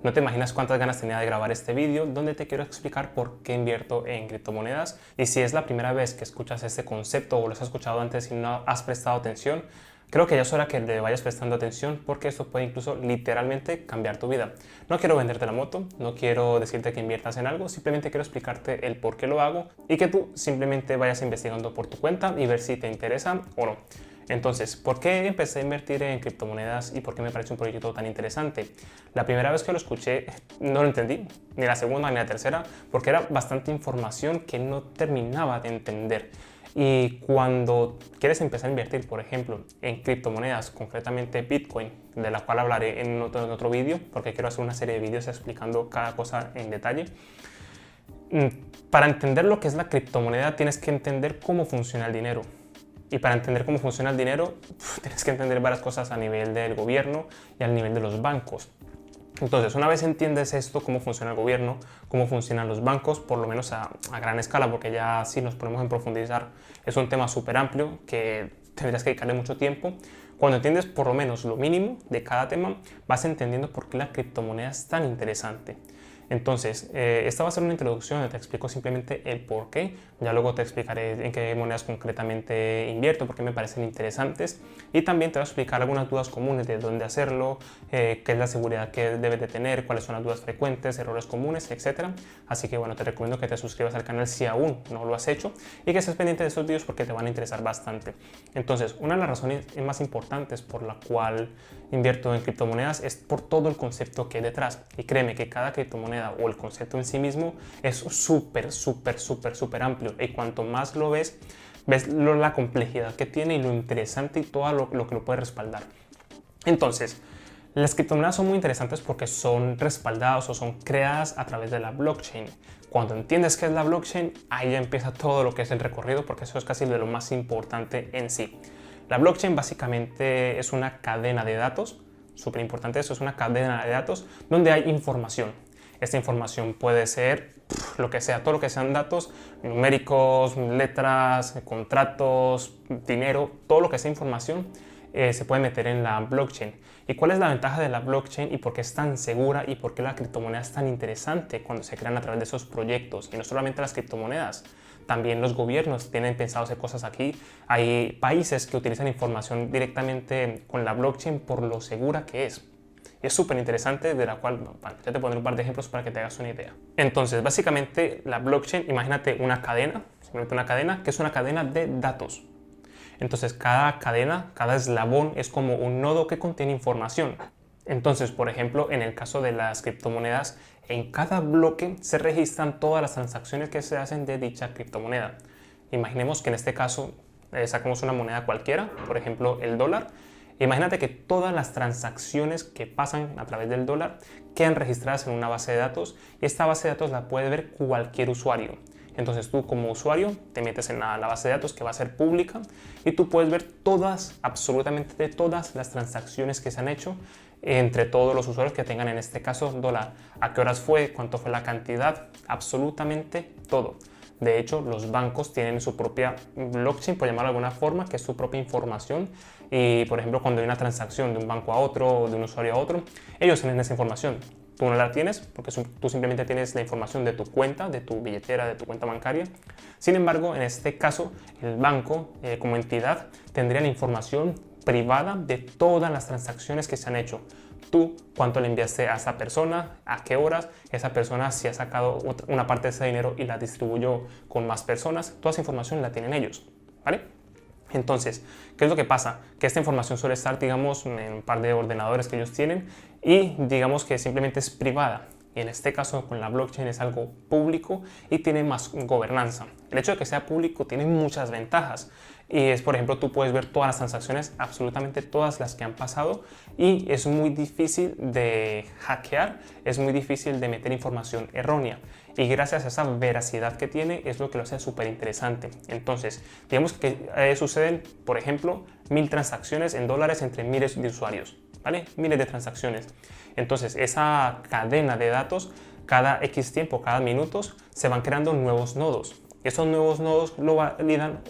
No te imaginas cuántas ganas tenía de grabar este vídeo donde te quiero explicar por qué invierto en criptomonedas, y si es la primera vez que escuchas este concepto o lo has escuchado antes y no has prestado atención, creo que ya es hora que le vayas prestando atención, porque esto puede incluso literalmente cambiar tu vida. No quiero venderte la moto, no quiero decirte que inviertas en algo, simplemente quiero explicarte el por qué lo hago y que tú simplemente vayas investigando por tu cuenta y ver si te interesa o no. Entonces, ¿por qué empecé a invertir en criptomonedas y por qué me parece un proyecto tan interesante? La primera vez que lo escuché no lo entendí, ni la segunda ni la tercera, porque era bastante información que no terminaba de entender. Y cuando quieres empezar a invertir, por ejemplo, en criptomonedas, concretamente Bitcoin, de la cual hablaré en otro vídeo, porque quiero hacer una serie de vídeos explicando cada cosa en detalle. Para entender lo que es la criptomoneda tienes que entender cómo funciona el dinero. Y para entender cómo funciona el dinero, tienes que entender varias cosas a nivel del gobierno y al nivel de los bancos. Entonces, una vez entiendes esto, cómo funciona el gobierno, cómo funcionan los bancos, por lo menos a gran escala, porque ya si nos ponemos en profundizar, es un tema súper amplio que tendrías que dedicarle mucho tiempo. Cuando entiendes por lo menos lo mínimo de cada tema, vas entendiendo por qué la criptomoneda es tan interesante. Entonces, esta va a ser una introducción donde te explico simplemente el por qué. Ya luego te explicaré en qué monedas concretamente invierto, por qué me parecen interesantes. Y también te voy a explicar algunas dudas comunes de dónde hacerlo, qué es la seguridad que debes de tener, cuáles son las dudas frecuentes, errores comunes, etc. Así que bueno, te recomiendo que te suscribas al canal si aún no lo has hecho y que estés pendiente de estos vídeos porque te van a interesar bastante. Entonces, una de las razones más importantes por la cual invierto en criptomonedas es por todo el concepto que hay detrás. Y créeme que cada criptomoneda o el concepto en sí mismo es súper amplio, y cuanto más lo ves la complejidad que tiene y lo interesante y todo lo que lo puede respaldar. Entonces, las criptomonedas son muy interesantes porque son respaldadas o son creadas a través de la blockchain. Cuando entiendes qué es la blockchain, ahí ya empieza todo lo que es el recorrido, porque eso es casi de lo más importante en sí. La blockchain básicamente es una cadena de datos, súper importante eso, es una cadena de datos donde hay información. Esta información puede ser lo que sea, todo lo que sean datos numéricos, letras, contratos, dinero, todo lo que sea información se puede meter en la blockchain. ¿Y cuál es la ventaja de la blockchain y por qué es tan segura y por qué la criptomoneda es tan interesante cuando se crean a través de esos proyectos? Y no solamente las criptomonedas, también los gobiernos tienen pensado hacer cosas aquí. Hay países que utilizan información directamente con la blockchain por lo segura que es. Y es súper interesante, de la cual ya te pondré un par de ejemplos para que te hagas una idea. Entonces, básicamente la blockchain, imagínate una cadena, simplemente una cadena, que es una cadena de datos. Entonces, cada cadena, cada eslabón es como un nodo que contiene información. Entonces, por ejemplo, en el caso de las criptomonedas, en cada bloque se registran todas las transacciones que se hacen de dicha criptomoneda. Imaginemos que en este caso sacamos una moneda cualquiera, por ejemplo el dólar. Imagínate que todas las transacciones que pasan a través del dólar quedan registradas en una base de datos, y esta base de datos la puede ver cualquier usuario. Entonces tú como usuario te metes en la base de datos, que va a ser pública, y tú puedes ver todas, absolutamente todas las transacciones que se han hecho entre todos los usuarios que tengan en este caso dólar. A qué horas fue, cuánto fue la cantidad, absolutamente todo. De hecho, los bancos tienen su propia blockchain, por llamarlo de alguna forma, que es su propia información. Y, por ejemplo, cuando hay una transacción de un banco a otro o de un usuario a otro, ellos tienen esa información. Tú no la tienes porque tú simplemente tienes la información de tu cuenta, de tu billetera, de tu cuenta bancaria. Sin embargo, en este caso, el banco como entidad tendría la información privada de todas las transacciones que se han hecho. Tú, cuánto le enviaste a esa persona, a qué horas, esa persona si ha sacado una parte de ese dinero y la distribuyó con más personas, toda esa información la tienen ellos, ¿vale? Entonces, ¿qué es lo que pasa? Que esta información suele estar, digamos, en un par de ordenadores que ellos tienen, y digamos que simplemente es privada. Y en este caso con la blockchain es algo público y tiene más gobernanza. El hecho de que sea público tiene muchas ventajas. Y es, por ejemplo, tú puedes ver todas las transacciones, absolutamente todas las que han pasado, y es muy difícil de hackear, es muy difícil de meter información errónea. Y gracias a esa veracidad que tiene es lo que lo hace súper interesante. Entonces, digamos que suceden, por ejemplo, 1000 transacciones en dólares entre miles de usuarios, ¿vale? Miles de transacciones. Entonces, esa cadena de datos, cada X tiempo, cada minutos, se van creando nuevos nodos. Y estos nuevos nodos lo validan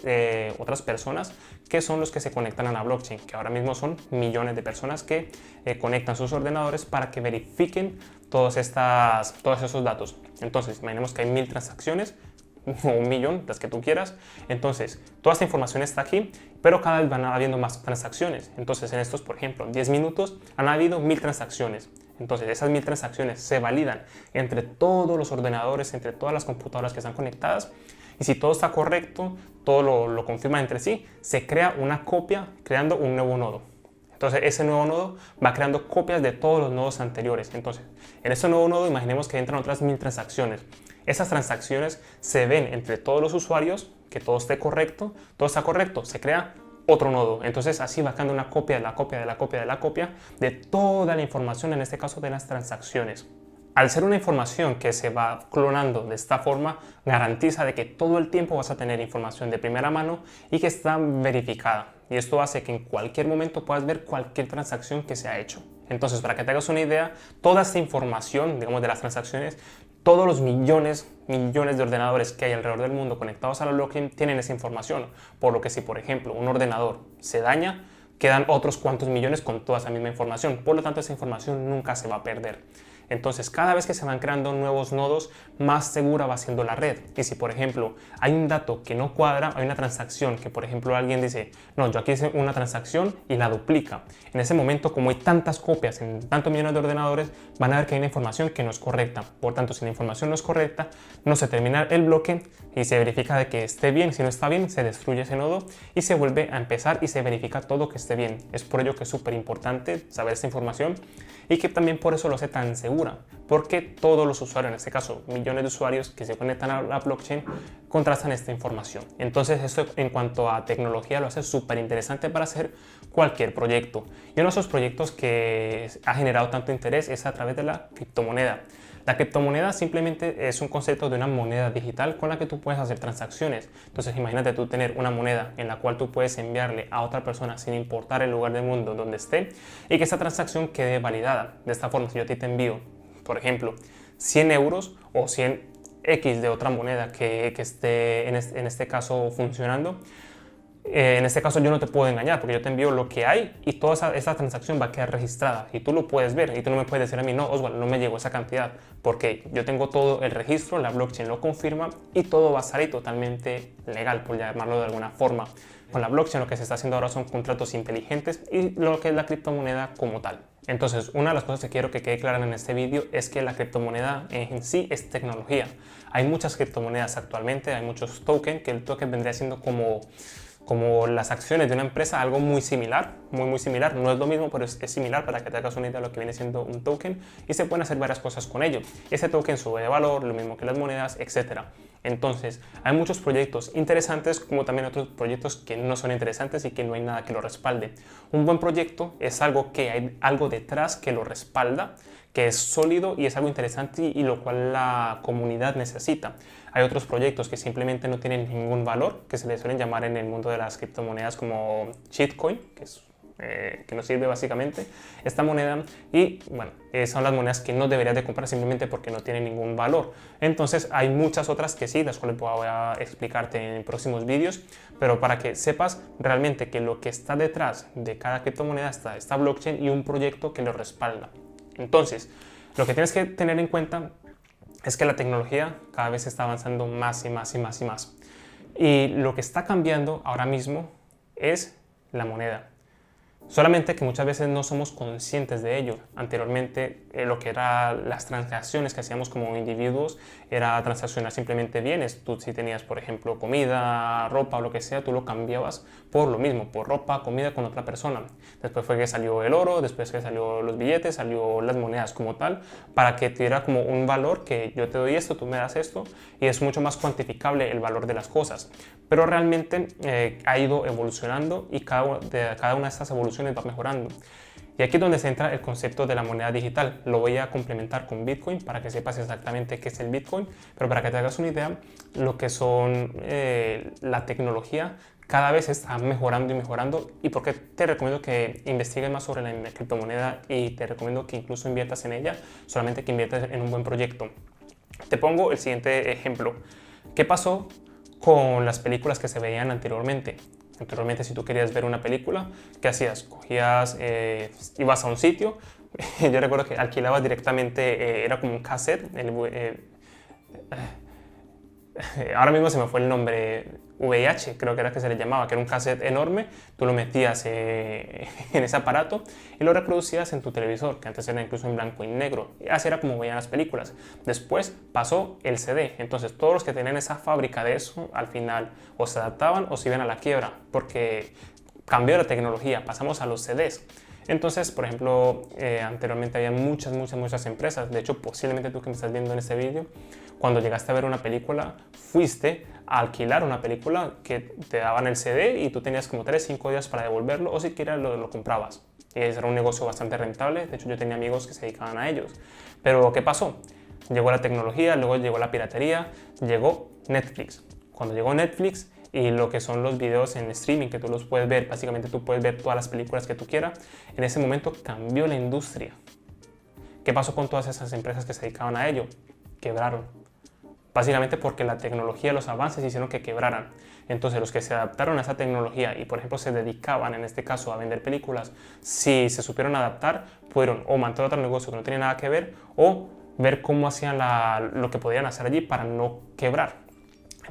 otras personas que son los que se conectan a la blockchain, que ahora mismo son millones de personas que conectan sus ordenadores para que verifiquen todos esos datos. Entonces, imaginemos que hay 1000 transacciones o 1.000.000, las que tú quieras. Entonces, toda esta información está aquí, pero cada vez van habiendo más transacciones. Entonces, en estos, por ejemplo, 10 minutos han habido 1000 transacciones. Entonces, esas 1000 transacciones se validan entre todos los ordenadores, entre todas las computadoras que están conectadas. Y si todo está correcto, todo lo confirman entre sí, se crea una copia creando un nuevo nodo. Entonces, ese nuevo nodo va creando copias de todos los nodos anteriores. Entonces, en ese nuevo nodo, imaginemos que entran otras 1000 transacciones. Esas transacciones se ven entre todos los usuarios, que todo esté correcto, todo está correcto, se crea otro nodo. Entonces así va creando una copia de la copia de la copia de la copia de toda la información, en este caso de las transacciones. Al ser una información que se va clonando de esta forma, garantiza de que todo el tiempo vas a tener información de primera mano y que está verificada. Y esto hace que en cualquier momento puedas ver cualquier transacción que se ha hecho. Entonces, para que te hagas una idea, toda esta información, digamos, de las transacciones, todos los millones de ordenadores que hay alrededor del mundo conectados a la blockchain tienen esa información. Por lo que si, por ejemplo, un ordenador se daña, quedan otros cuantos millones con toda esa misma información. Por lo tanto, esa información nunca se va a perder. Entonces, cada vez que se van creando nuevos nodos, más segura va siendo la red. Y si, por ejemplo, hay un dato que no cuadra, hay una transacción que, por ejemplo, alguien dice, no, yo aquí hice una transacción y la duplica. En ese momento, como hay tantas copias en tantos millones de ordenadores, van a ver que hay una información que no es correcta. Por tanto, si la información no es correcta, no se termina el bloque y se verifica de que esté bien. Si no está bien, se destruye ese nodo y se vuelve a empezar y se verifica todo que esté bien. Es por ello que es súper importante saber esta información y que también por eso lo hace tan segura, porque todos los usuarios, en este caso millones de usuarios que se conectan a la blockchain, contrastan esta información. Entonces esto en cuanto a tecnología lo hace súper interesante para hacer cualquier proyecto. Y uno de esos proyectos que ha generado tanto interés es a través de la criptomoneda. La criptomoneda simplemente es un concepto de una moneda digital con la que tú puedes hacer transacciones. Entonces imagínate tú tener una moneda en la cual tú puedes enviarle a otra persona sin importar el lugar del mundo donde esté y que esa transacción quede validada. De esta forma, si yo a ti te envío, por ejemplo, 100 euros o 100 X de otra moneda que esté en este caso funcionando, en este caso yo no te puedo engañar porque yo te envío lo que hay y toda esa transacción va a quedar registrada y tú lo puedes ver y tú no me puedes decir a mí, no, Oswald, no me llegó esa cantidad porque yo tengo todo el registro, la blockchain lo confirma y todo va a salir totalmente legal, por llamarlo de alguna forma. Con la blockchain lo que se está haciendo ahora son contratos inteligentes y lo que es la criptomoneda como tal. Entonces, una de las cosas que quiero que quede clara en este vídeo es que la criptomoneda en sí es tecnología. Hay muchas criptomonedas actualmente, hay muchos tokens, que el token vendría siendo como las acciones de una empresa, algo muy similar, muy similar. No es lo mismo, pero es similar para que te hagas una idea de lo que viene siendo un token y se pueden hacer varias cosas con ello. Ese token sube de valor, lo mismo que las monedas, etc. Entonces, hay muchos proyectos interesantes como también otros proyectos que no son interesantes y que no hay nada que lo respalde. Un buen proyecto es algo que hay algo detrás que lo respalda, que es sólido y es algo interesante y lo cual la comunidad necesita. Hay otros proyectos que simplemente no tienen ningún valor, que se les suelen llamar en el mundo de las criptomonedas como shitcoin, que nos sirve básicamente esta moneda y bueno, son las monedas que no deberías de comprar simplemente porque no tienen ningún valor. Entonces hay muchas otras que sí, las cuales voy a explicarte en próximos vídeos, pero para que sepas realmente que lo que está detrás de cada criptomoneda está esta blockchain y un proyecto que lo respalda. Entonces, lo que tienes que tener en cuenta es que la tecnología cada vez está avanzando más y más y más y más. Y lo que está cambiando ahora mismo es la moneda. Solamente que muchas veces no somos conscientes de ello. Anteriormente lo que eran las transacciones que hacíamos como individuos era transaccionar simplemente bienes. Tú si tenías por ejemplo comida, ropa o lo que sea, tú lo cambiabas por lo mismo, por ropa, comida con otra persona. Después fue que salió el oro, después que salió los billetes, salió las monedas como tal, para que tuviera como un valor que yo te doy esto, tú me das esto y es mucho más cuantificable el valor de las cosas. Pero realmente ha ido evolucionando y cada una de estas evoluciones va mejorando. Y aquí es donde se entra el concepto de la moneda digital. Lo voy a complementar con Bitcoin para que sepas exactamente qué es el Bitcoin, pero para que te hagas una idea, lo que son la tecnología cada vez está mejorando y mejorando, y porque te recomiendo que investigues más sobre la criptomoneda y te recomiendo que incluso inviertas en ella, solamente que inviertas en un buen proyecto. Te pongo el siguiente ejemplo. ¿Qué pasó con las películas que se veían anteriormente. Anteriormente, si tú querías ver una película, ¿qué hacías? Cogías, ibas a un sitio. Yo recuerdo que alquilabas directamente, era como un cassette. Ahora mismo se me fue el nombre, VIH creo que era que se le llamaba, que era un cassette enorme. Tú lo metías en ese aparato y lo reproducías en tu televisor, que antes era incluso en blanco y negro. Y así era como veían las películas. Después pasó el CD, entonces todos los que tenían esa fábrica de eso, al final o se adaptaban o se iban a la quiebra, porque cambió la tecnología, pasamos a los CDs. Entonces, por ejemplo, anteriormente había muchas empresas. De hecho, posiblemente tú que me estás viendo en este vídeo, cuando llegaste a ver una película, fuiste a alquilar una película que te daban el CD y tú tenías como 3-5 días para devolverlo, o siquiera lo comprabas. Y ese era un negocio bastante rentable. De hecho, yo tenía amigos que se dedicaban a ellos. Pero, ¿qué pasó? Llegó la tecnología, luego llegó la piratería, llegó Netflix. Cuando llegó Netflix y lo que son los videos en streaming, que tú los puedes ver, básicamente tú puedes ver todas las películas que tú quieras, en ese momento cambió la industria. ¿Qué pasó con todas esas empresas que se dedicaban a ello? Quebraron. Básicamente porque la tecnología, los avances hicieron que quebraran. Entonces los que se adaptaron a esa tecnología y por ejemplo se dedicaban en este caso a vender películas, si se supieron adaptar, pudieron o mantener otro negocio que no tenía nada que ver o ver cómo hacían lo que podían hacer allí para no quebrar.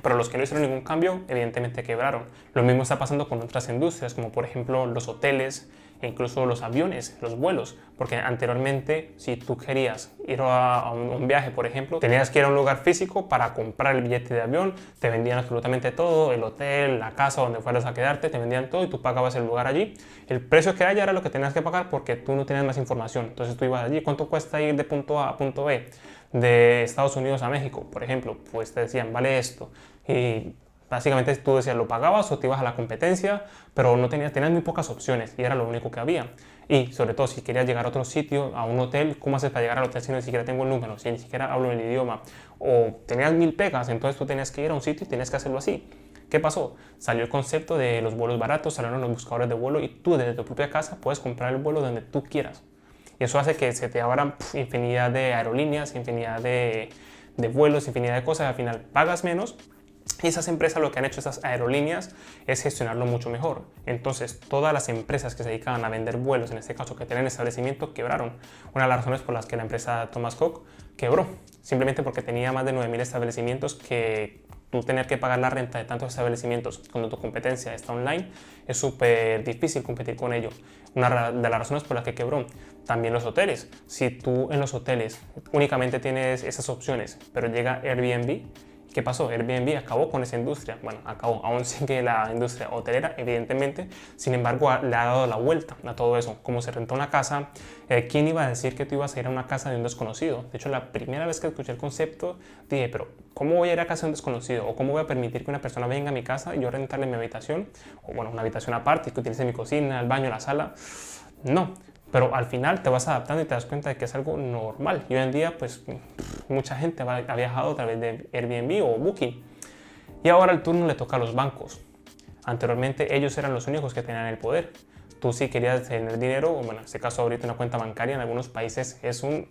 Pero los que no hicieron ningún cambio, evidentemente quebraron. Lo mismo está pasando con otras industrias, como por ejemplo los hoteles e incluso los aviones, los vuelos. Porque anteriormente, si tú querías ir a un viaje, por ejemplo, tenías que ir a un lugar físico para comprar el billete de avión, te vendían absolutamente todo, el hotel, la casa donde fueras a quedarte, te vendían todo y tú pagabas el lugar allí. El precio que haya era lo que tenías que pagar porque tú no tenías más información. Entonces tú ibas allí, ¿cuánto cuesta ir de punto A a punto B? De Estados Unidos a México, por ejemplo, pues te decían, vale esto. Y básicamente tú decías, lo pagabas o te ibas a la competencia, pero no tenías muy pocas opciones y era lo único que había. Y sobre todo, si querías llegar a otro sitio, a un hotel, ¿cómo haces para llegar al hotel si ni siquiera tengo el número, si ni siquiera hablo el idioma? O tenías 1000 pegas, entonces tú tenías que ir a un sitio y tenías que hacerlo así. ¿Qué pasó? Salió el concepto de los vuelos baratos, salieron los buscadores de vuelo y tú desde tu propia casa puedes comprar el vuelo donde tú quieras. Y eso hace que se te abran infinidad de aerolíneas, infinidad de vuelos, infinidad de cosas. Al final pagas menos y esas empresas, lo que han hecho esas aerolíneas es gestionarlo mucho mejor. Entonces todas las empresas que se dedicaban a vender vuelos, en este caso que tenían establecimientos, quebraron. Una de las razones por las que la empresa Thomas Cook quebró, simplemente porque tenía más de 9000 establecimientos que tú tener que pagar la renta de tantos establecimientos cuando tu competencia está online, es súper difícil competir con ello. Una de las razones por las que quebró. También los hoteles. Si tú en los hoteles únicamente tienes esas opciones, pero llega Airbnb, ¿qué pasó? Airbnb acabó con esa industria. Bueno, acabó, aún sigue la industria hotelera, evidentemente. Sin embargo, le ha dado la vuelta a todo eso. Como se rentó una casa, ¿quién iba a decir que tú ibas a ir a una casa de un desconocido? De hecho, la primera vez que escuché el concepto, dije, pero ¿cómo voy a ir a casa de un desconocido? ¿O cómo voy a permitir que una persona venga a mi casa y yo rentarle mi habitación? O bueno, una habitación aparte, que utilice mi cocina, el baño, la sala. No. Pero al final te vas adaptando y te das cuenta de que es algo normal. Y hoy en día, pues, mucha gente ha viajado a través de Airbnb o Booking. Y ahora el turno le toca a los bancos. Anteriormente ellos eran los únicos que tenían el poder. Tú si querías tener dinero, o bueno, en este caso ahorita una cuenta bancaria en algunos países es un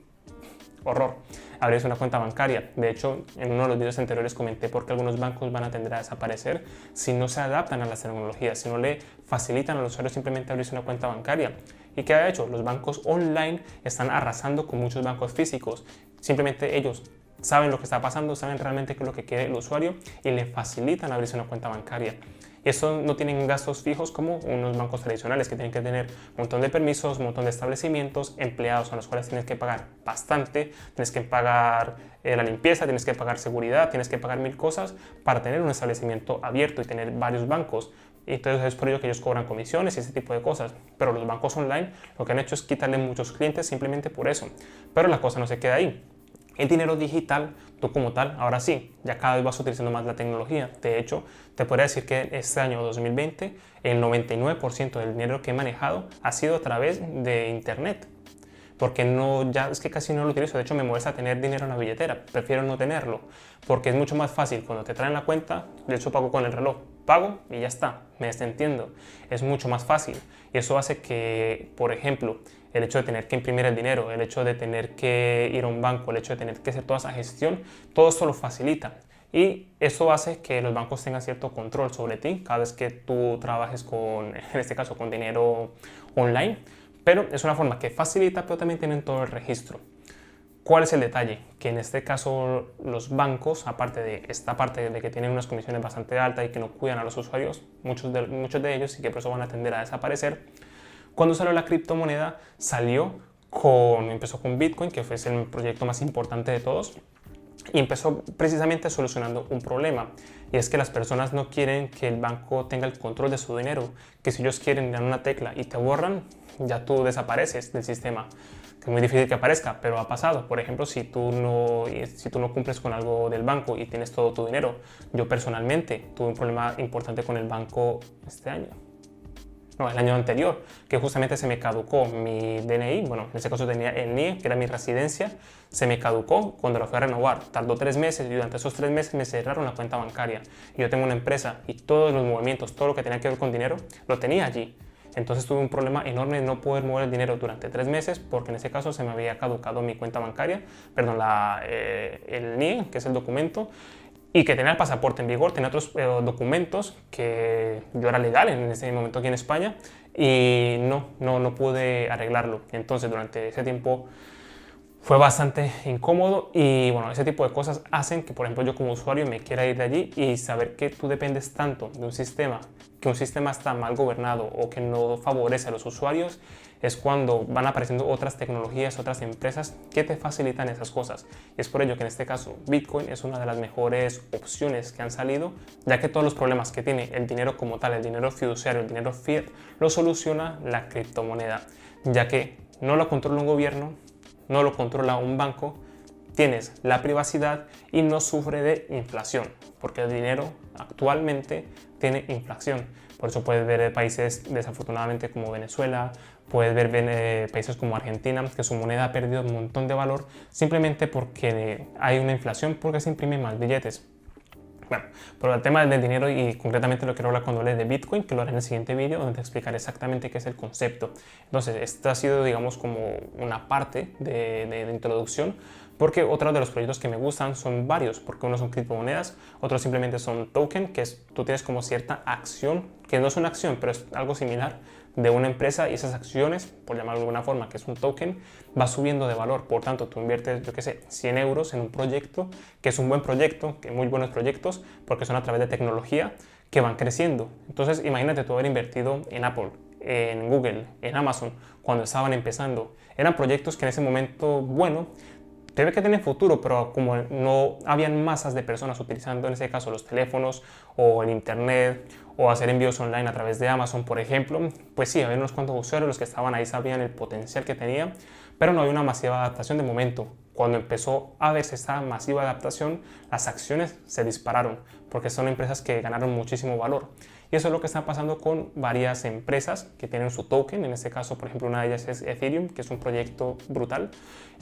horror abrirse una cuenta bancaria. De hecho, en uno de los videos anteriores comenté por qué algunos bancos van a tender a desaparecer si no se adaptan a las tecnologías, si no le facilitan al usuario simplemente abrirse una cuenta bancaria. ¿Y qué ha hecho? Los bancos online están arrasando con muchos bancos físicos. Simplemente ellos saben lo que está pasando, saben realmente qué es lo que quiere el usuario y le facilitan abrirse una cuenta bancaria. Y eso no tienen gastos fijos como unos bancos tradicionales que tienen que tener un montón de permisos, un montón de establecimientos, empleados a los cuales tienes que pagar bastante, tienes que pagar la limpieza, tienes que pagar seguridad, tienes que pagar 1000 cosas para tener un establecimiento abierto y tener varios bancos. Y entonces es por ello que ellos cobran comisiones y ese tipo de cosas. Pero los bancos online lo que han hecho es quitarle muchos clientes simplemente por eso. Pero la cosa no se queda ahí. El dinero digital, tú como tal, ahora sí, ya cada vez vas utilizando más la tecnología. De hecho, te podría decir que este año 2020, el 99% del dinero que he manejado ha sido a través de internet. Porque ya es que casi no lo utilizo. De hecho, me molesta tener dinero en la billetera. Prefiero no tenerlo. Porque es mucho más fácil cuando te traen la cuenta. De hecho, pago con el reloj. Pago y ya está. Me desentiendo. Es mucho más fácil. Y eso hace que, por ejemplo, el hecho de tener que imprimir el dinero, el hecho de tener que ir a un banco, el hecho de tener que hacer toda esa gestión, todo esto lo facilita. y eso hace que los bancos tengan cierto control sobre ti cada vez que tú trabajes en este caso, con dinero online, pero es una forma que facilita, pero también tienen todo el registro. ¿Cuál es el detalle? Que en este caso los bancos, aparte de esta parte de que tienen unas comisiones bastante altas y que no cuidan a los usuarios, muchos de ellos, y que por eso van a tender a desaparecer, cuando salió la criptomoneda empezó con Bitcoin, que fue el proyecto más importante de todos, y empezó precisamente solucionando un problema, y es que las personas no quieren que el banco tenga el control de su dinero, que si ellos quieren dar una tecla y te borran, ya tú desapareces del sistema. Es muy difícil que aparezca, pero ha pasado. Por ejemplo, si tú no cumples con algo del banco y tienes todo tu dinero. Yo personalmente tuve un problema importante con el banco el año anterior, que justamente se me caducó mi DNI, bueno, en ese caso tenía el NIE, que era mi residencia, se me caducó cuando lo fui a renovar, tardó 3 meses y durante esos 3 meses me cerraron la cuenta bancaria. Y yo tengo una empresa y todos los movimientos, todo lo que tenía que ver con dinero, lo tenía allí. Entonces tuve un problema enorme de no poder mover el dinero durante 3 meses porque en ese caso se me había caducado mi cuenta bancaria, perdón, el NIE, que es el documento, y que tenía el pasaporte en vigor, tenía otros documentos que yo era legal en ese momento aquí en España y no pude arreglarlo. Entonces durante ese tiempo fue bastante incómodo y bueno, ese tipo de cosas hacen que, por ejemplo, yo como usuario me quiera ir de allí y saber que tú dependes tanto de un sistema, que un sistema está mal gobernado o que no favorece a los usuarios, es cuando van apareciendo otras tecnologías, otras empresas que te facilitan esas cosas. Y es por ello que en este caso Bitcoin es una de las mejores opciones que han salido, ya que todos los problemas que tiene el dinero como tal, el dinero fiduciario, el dinero fiat, lo soluciona la criptomoneda, ya que no lo controla un gobierno, no lo controla un banco, tienes la privacidad y no sufre de inflación, porque el dinero actualmente tiene inflación. Por eso puedes ver países desafortunadamente como Venezuela, puedes ver países como Argentina, que su moneda ha perdido un montón de valor simplemente porque hay una inflación, porque se imprimen más billetes. Bueno, pero el tema del dinero y concretamente lo quiero hablar cuando hable de Bitcoin, que lo haré en el siguiente vídeo donde te explicaré exactamente qué es el concepto. Entonces, esta ha sido, digamos, como una parte de introducción, porque otros de los proyectos que me gustan son varios, porque unos son criptomonedas, otros simplemente son token, que es, tú tienes como cierta acción, que no es una acción, pero es algo similar de una empresa y esas acciones, por llamarlo de alguna forma, que es un token, va subiendo de valor. Por tanto, tú inviertes, yo qué sé, 100 euros en un proyecto, que es un buen proyecto, que muy buenos proyectos, porque son a través de tecnología que van creciendo. Entonces, imagínate tú haber invertido en Apple, en Google, en Amazon, cuando estaban empezando. Eran proyectos que en ese momento, bueno, debe que tienen futuro, pero como no habían masas de personas utilizando en ese caso los teléfonos o el internet o hacer envíos online a través de Amazon, por ejemplo, pues sí, había unos cuantos usuarios, los que estaban ahí sabían el potencial que tenía, pero no había una masiva adaptación de momento. Cuando empezó a verse esta masiva adaptación, las acciones se dispararon, porque son empresas que ganaron muchísimo valor. Y eso es lo que está pasando con varias empresas que tienen su token. En este caso, por ejemplo, una de ellas es Ethereum, que es un proyecto brutal.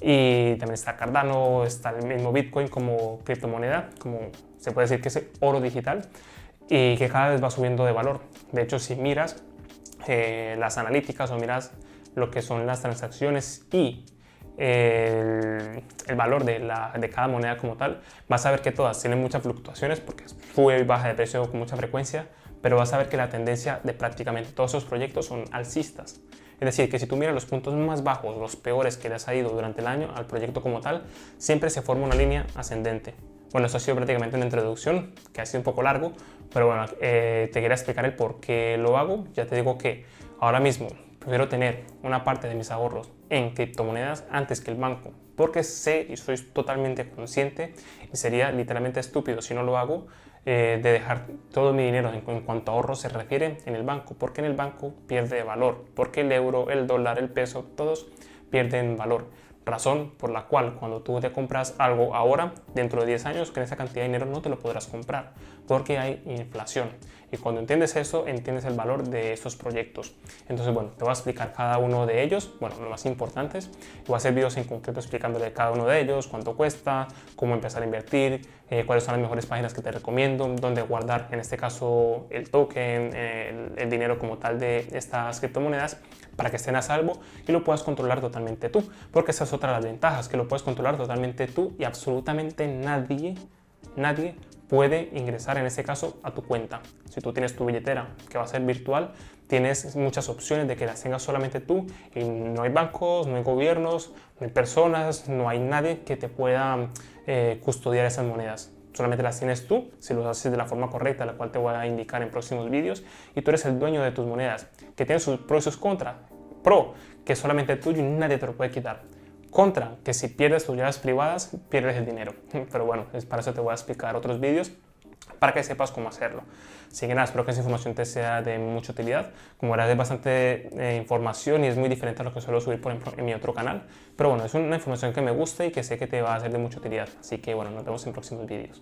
Y también está Cardano, está el mismo Bitcoin como criptomoneda, como se puede decir que es oro digital, y que cada vez va subiendo de valor. De hecho, si miras las analíticas o miras lo que son las transacciones y el valor de cada moneda como tal, vas a ver que todas tienen muchas fluctuaciones porque sube y baja de precio con mucha frecuencia, pero vas a ver que la tendencia de prácticamente todos esos proyectos son alcistas. Es decir, que si tú miras los puntos más bajos, los peores que les ha ido durante el año al proyecto como tal, siempre se forma una línea ascendente. Bueno, esto ha sido prácticamente una introducción, que ha sido un poco largo, pero bueno, te quería explicar el por qué lo hago. Ya te digo que ahora mismo prefiero tener una parte de mis ahorros en criptomonedas antes que el banco, porque sé y soy totalmente consciente y sería literalmente estúpido si no lo hago, de dejar todo mi dinero en cuanto a ahorros se refiere en el banco, porque en el banco pierde valor, porque el euro, el dólar, el peso, todos pierden valor. Razón por la cual cuando tú te compras algo ahora, dentro de 10 años, con esa cantidad de dinero no te lo podrás comprar, porque hay inflación. Y cuando entiendes eso, entiendes el valor de estos proyectos. Entonces, bueno, te voy a explicar cada uno de ellos, bueno, los más importantes. Y voy a hacer videos en concreto explicándole cada uno de ellos, cuánto cuesta, cómo empezar a invertir, cuáles son las mejores páginas que te recomiendo, dónde guardar, en este caso, el token, el dinero como tal de estas criptomonedas, para que estén a salvo y lo puedas controlar totalmente tú. Porque esa es otra de las ventajas, que lo puedes controlar totalmente tú y absolutamente nadie nadie puede ingresar en este caso a tu cuenta. Si tú tienes tu billetera que va a ser virtual, tienes muchas opciones de que las tengas solamente tú y no hay bancos, no hay gobiernos, no hay personas, no hay nadie que te pueda custodiar esas monedas. Solamente las tienes tú, si lo haces de la forma correcta, la cual te voy a indicar en próximos vídeos, y tú eres el dueño de tus monedas, que tienen sus pros y sus contras. Pro, que es solamente tuyo y nadie te lo puede quitar. Contra, que si pierdes tus llaves privadas, pierdes el dinero. Pero bueno, para eso te voy a explicar otros vídeos para que sepas cómo hacerlo. Así que nada, espero que esa información te sea de mucha utilidad. Como verás, es bastante información y es muy diferente a lo que suelo subir, por ejemplo, en mi otro canal. Pero bueno, es una información que me gusta y que sé que te va a ser de mucha utilidad. Así que bueno, nos vemos en próximos vídeos.